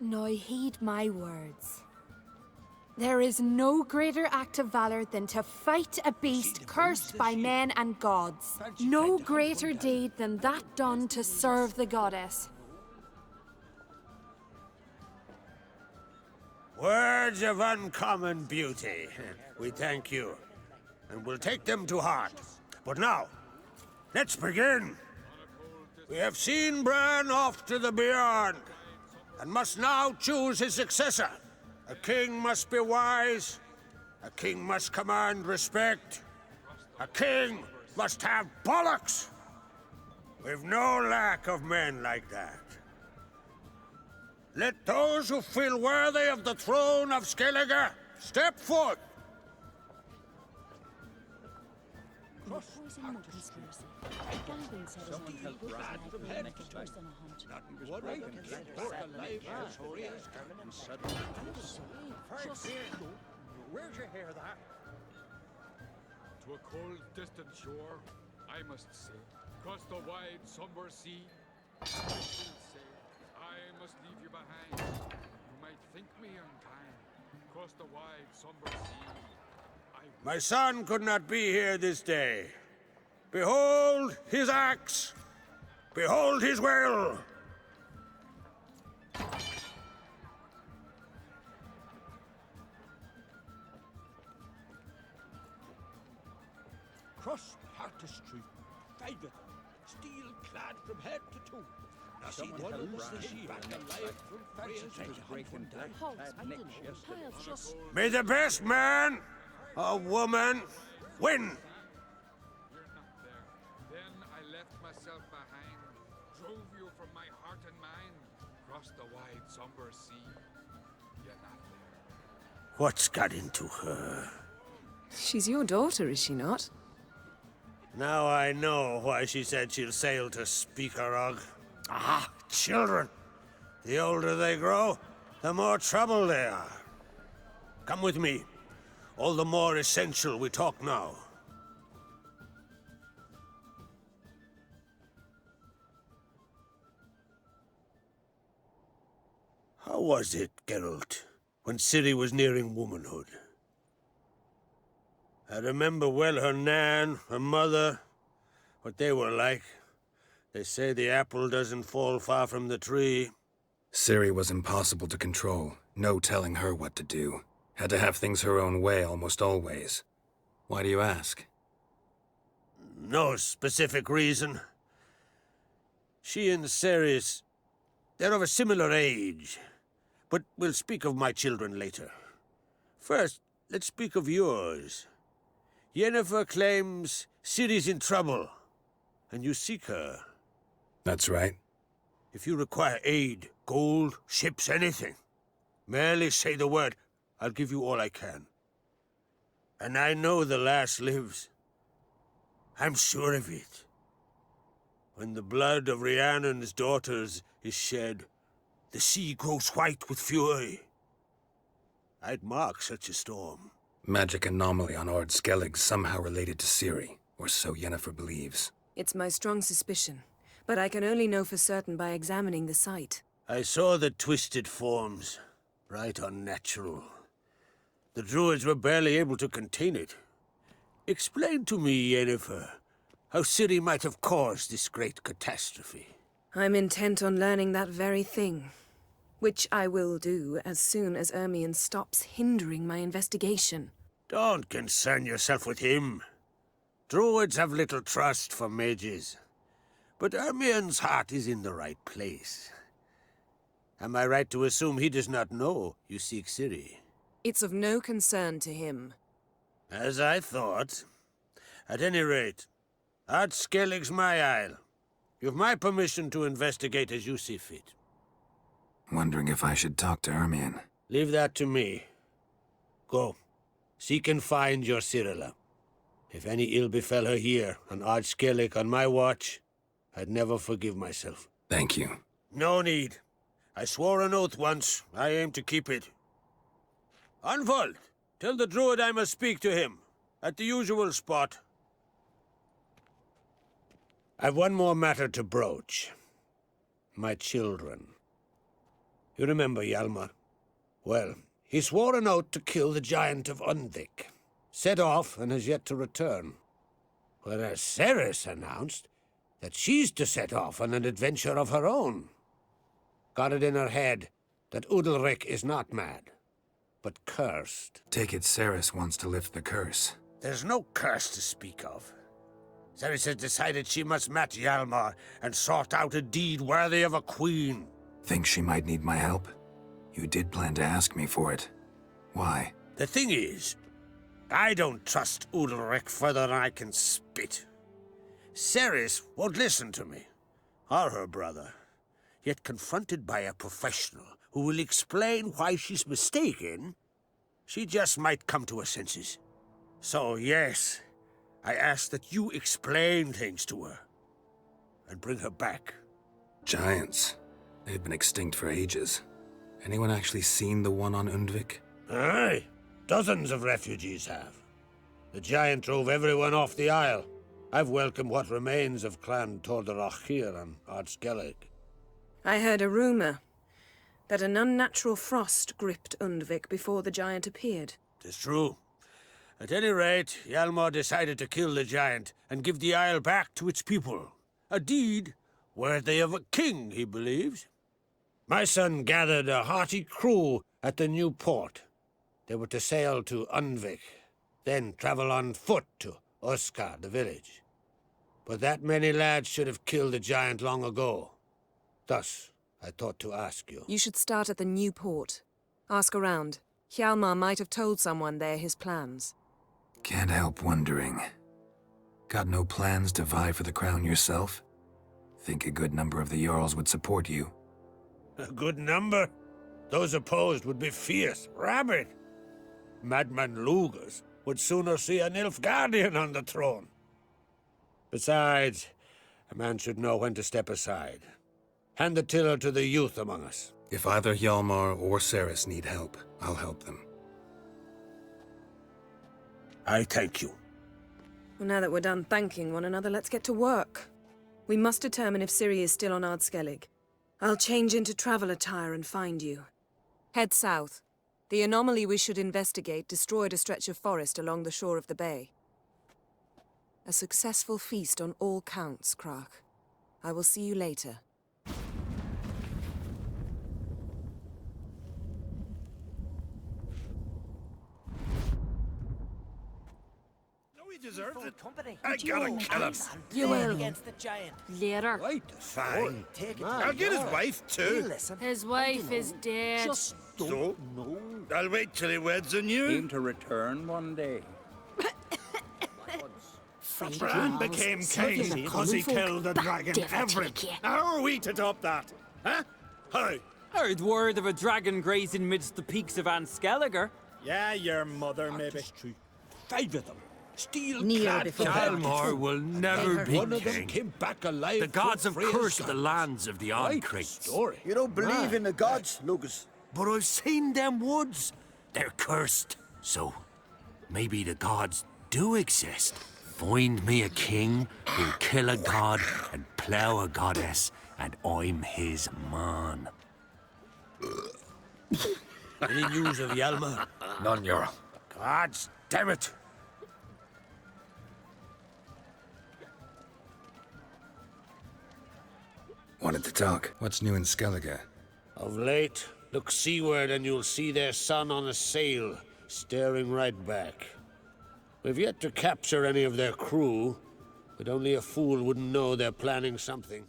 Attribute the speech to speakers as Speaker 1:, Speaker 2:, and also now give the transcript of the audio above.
Speaker 1: Now heed my words. There is no greater act of valor than to fight a beast cursed by men and gods. No greater deed than that done to serve the goddess.
Speaker 2: Words of uncommon beauty. We thank you, and we'll take them to heart. But now, let's begin. We have seen Bran off to the beyond, and must now choose his successor. A king must be wise. A king must command respect. A king must have bollocks. We've no lack of men like that. Let those who feel worthy of the throne of Skellige step forth.
Speaker 3: Where'd you hear that? To a cold, distant shore, I must sail. Across the wide, somber sea, I will sail. I must leave you behind. You might think me unkind. Across the wide, somber sea,
Speaker 2: My son could not be here this day. Behold his axe. Behold his will.
Speaker 4: Cross Harter Street, Faggot, steel-clad from head to toe. Now see the hills this year, back alive from France.
Speaker 2: May the best man or woman win.
Speaker 3: You're not there. Then I left myself behind, drove you from my heart and mind, across the wide, somber sea. You're not there.
Speaker 2: What's got into her?
Speaker 5: She's your daughter, is she not?
Speaker 2: Now I know why she said she'll sail to Speakerog. Ah, children. The older they grow, the more trouble they are. Come with me. All the more essential we talk now. How was it, Geralt, when Ciri was nearing womanhood? I remember well her nan, her mother, what they were like. They say the apple doesn't fall far from the tree.
Speaker 6: Ciri was impossible to control. No telling her what to do. Had to have things her own way almost always. Why do you ask?
Speaker 2: No specific reason. She and Ceres, they're of a similar age. But we'll speak of my children later. First, let's speak of yours. Yennefer claims Ciri's in trouble, and you seek her.
Speaker 6: That's right.
Speaker 2: If you require aid, gold, ships, anything, merely say the word. I'll give you all I can. And I know the lass lives. I'm sure of it. When the blood of Rhiannon's daughters is shed, the sea grows white with fury. I'd mark such a storm.
Speaker 6: Magic anomaly on Ord Skellig somehow related to Ciri, or so Yennefer believes.
Speaker 5: It's my strong suspicion, but I can only know for certain by examining the site.
Speaker 2: I saw the twisted forms. Right unnatural. The druids were barely able to contain it. Explain to me, Yennefer, how Ciri might have caused this great catastrophe.
Speaker 5: I'm intent on learning that very thing, which I will do as soon as Ermion stops hindering my investigation.
Speaker 2: Don't concern yourself with him. Druids have little trust for mages. But Ermion's heart is in the right place. Am I right to assume he does not know you seek Ciri?
Speaker 5: It's of no concern to him.
Speaker 2: As I thought. At any rate, Ard Skellig's my isle. You've my permission to investigate as you see fit.
Speaker 6: Wondering if I should talk to Ermion.
Speaker 2: Leave that to me. Go. Seek and find your Cirilla. If any ill befell her here, on Ard Skellig on my watch, I'd never forgive myself.
Speaker 6: Thank you.
Speaker 2: No need. I swore an oath once. I aim to keep it. Unfold. Tell the druid I must speak to him. At the usual spot. I've one more matter to broach. My children. You remember Hjalmar? Well, he swore an oath to kill the giant of Undvik. Set off and has yet to return. Whereas Ceres announced that she's to set off on an adventure of her own. Got it in her head that Udalric is not mad, but cursed.
Speaker 6: Take it Ceres wants to lift the curse.
Speaker 2: There's no curse to speak of. Ceres has decided she must match Hjalmar and sort out a deed worthy of a queen.
Speaker 6: Think she might need my help? You did plan to ask me for it. Why?
Speaker 2: The thing is, I don't trust Udalric further than I can spit. Ceres won't listen to me, or her brother. Yet confronted by a professional who will explain why she's mistaken, she just might come to her senses. So yes, I ask that you explain things to her and bring her back.
Speaker 6: Giants. They've been extinct for ages. Anyone actually seen the one on Undvik?
Speaker 2: Aye, dozens of refugees have. The giant drove everyone off the isle. I've welcomed what remains of Clan Tordarach here on Ardskellig.
Speaker 5: I heard a rumor that an unnatural frost gripped Undvik before the giant appeared.
Speaker 2: 'Tis true. At any rate, Hjalmar decided to kill the giant and give the isle back to its people. A deed worthy of a king, he believes. My son gathered a hearty crew at the new port. They were to sail to Undvik, then travel on foot to Oskar, the village. But that many lads should have killed the giant long ago. Thus, I thought to ask you.
Speaker 5: You should start at the new port. Ask around. Hjalmar might have told someone there his plans.
Speaker 6: Can't help wondering. Got no plans to vie for the crown yourself? Think a good number of the Jarls would support you.
Speaker 2: A good number? Those opposed would be fierce, rabid. Madman Lugas would sooner see an Nilfgaardian on the throne. Besides, a man should know when to step aside. Hand the tiller to the youth among us.
Speaker 6: If either Hjalmar or Ceres need help, I'll help them.
Speaker 2: I thank you.
Speaker 5: Well, now that we're done thanking one another, let's get to work. We must determine if Ciri is still on Ardskellig. I'll change into travel attire and find you. Head south. The anomaly we should investigate destroyed a stretch of forest along the shore of the bay. A successful feast on all counts, Crach. I will see you later.
Speaker 4: Deserved it.
Speaker 7: Company.
Speaker 4: I gotta kill him.
Speaker 1: You will.
Speaker 7: Against the giant.
Speaker 1: Later.
Speaker 2: Right, fine.
Speaker 7: Take it.
Speaker 4: I'll get his wife
Speaker 7: He'll
Speaker 4: too.
Speaker 7: listen.
Speaker 1: His wife is dead.
Speaker 7: Just
Speaker 4: So?
Speaker 7: don't know.
Speaker 4: I'll wait till he weds on you.
Speaker 8: Aim to return one day.
Speaker 4: Bran became king because he killed the dragon Everett. How are we to top that? Huh? How?
Speaker 9: Heard word of a dragon grazing midst the peaks of Anskelliger.
Speaker 4: Yeah, your mother maybe. Five of them. Steel
Speaker 10: Kneel
Speaker 4: clad
Speaker 10: before
Speaker 4: from head to
Speaker 10: Hjalmar
Speaker 4: toe.
Speaker 11: will never be
Speaker 4: One of them
Speaker 11: king.
Speaker 4: came back alive.
Speaker 11: The gods have
Speaker 4: from Freya's
Speaker 11: cursed the
Speaker 4: sons.
Speaker 11: lands of the
Speaker 4: Right
Speaker 11: Craite.
Speaker 4: story.
Speaker 12: You don't believe in the gods, Lucas?
Speaker 11: But I've seen them woods. They're cursed. So, maybe the gods do exist. Find me a king who'll kill a god and plough a goddess, and I'm his man.
Speaker 2: Any news of Hjalmar?
Speaker 6: None, Jarl.
Speaker 2: Gods damn it!
Speaker 6: Wanted to talk. What's new in Skellige?
Speaker 2: Of late, look seaward and you'll see their sun on a sail, staring right back. We've yet to capture any of their crew, but only a fool wouldn't know they're planning something.